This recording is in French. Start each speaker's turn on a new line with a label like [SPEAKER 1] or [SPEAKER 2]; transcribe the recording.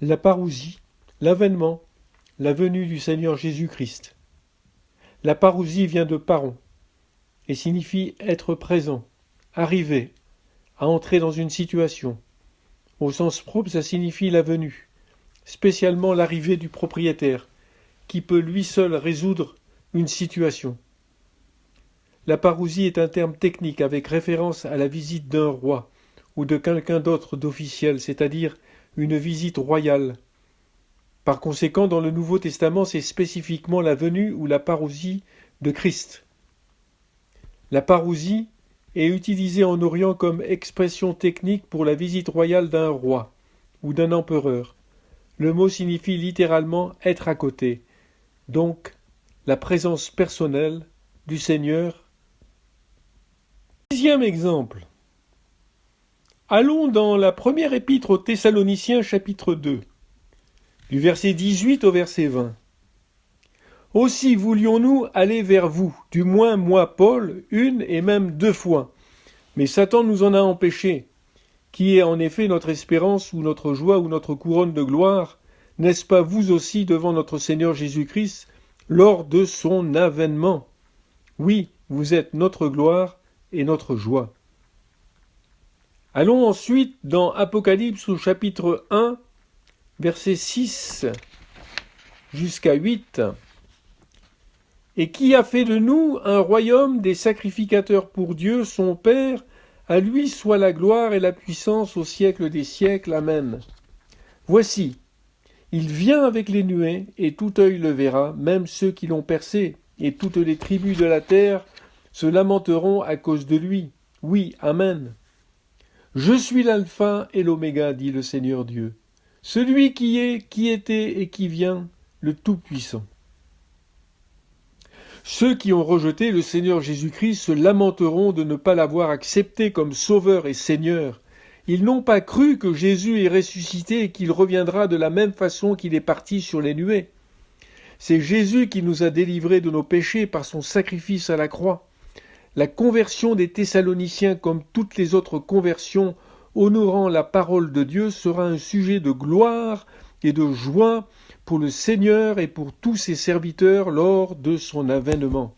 [SPEAKER 1] La parousie, l'avènement, la venue du Seigneur Jésus-Christ. La parousie vient de paron et signifie être présent, arriver, à entrer dans une situation. Au sens propre, ça signifie la venue, spécialement l'arrivée du propriétaire, qui peut lui seul résoudre une situation. La parousie est un terme technique avec référence à la visite d'un roi ou de quelqu'un d'autre d'officiel, c'est-à-dire une visite royale. Par conséquent, dans le Nouveau Testament, c'est spécifiquement la venue ou la parousie de Christ. La parousie est utilisée en Orient comme expression technique pour la visite royale d'un roi ou d'un empereur. Le mot signifie littéralement être à côté, donc la présence personnelle du Seigneur. Dixième exemple. Allons dans la première épître aux Thessaloniciens chapitre 2, du verset 18 au verset 20. Aussi voulions-nous aller vers vous, du moins moi, Paul, une et même 2 fois. Mais Satan nous en a empêchés, qui est en effet notre espérance ou notre joie ou notre couronne de gloire, n'est-ce pas vous aussi devant notre Seigneur Jésus-Christ, lors de son avènement? Oui, vous êtes notre gloire et notre joie. Allons ensuite dans Apocalypse au chapitre 1, versets 6 jusqu'à 8. Et qui a fait de nous un royaume des sacrificateurs pour Dieu, son Père, à lui soit la gloire et la puissance au siècle des siècles. Amen. Voici, il vient avec les nuées, et tout œil le verra, même ceux qui l'ont percé, et toutes les tribus de la terre se lamenteront à cause de lui. Oui, Amen. Je suis l'alpha et l'oméga, dit le Seigneur Dieu, celui qui est, qui était et qui vient, le Tout-Puissant. Ceux qui ont rejeté le Seigneur Jésus-Christ se lamenteront de ne pas l'avoir accepté comme Sauveur et Seigneur. Ils n'ont pas cru que Jésus est ressuscité et qu'il reviendra de la même façon qu'il est parti sur les nuées. C'est Jésus qui nous a délivrés de nos péchés par son sacrifice à la croix. La conversion des Thessaloniciens, comme toutes les autres conversions honorant la parole de Dieu, sera un sujet de gloire et de joie pour le Seigneur et pour tous ses serviteurs lors de son avènement.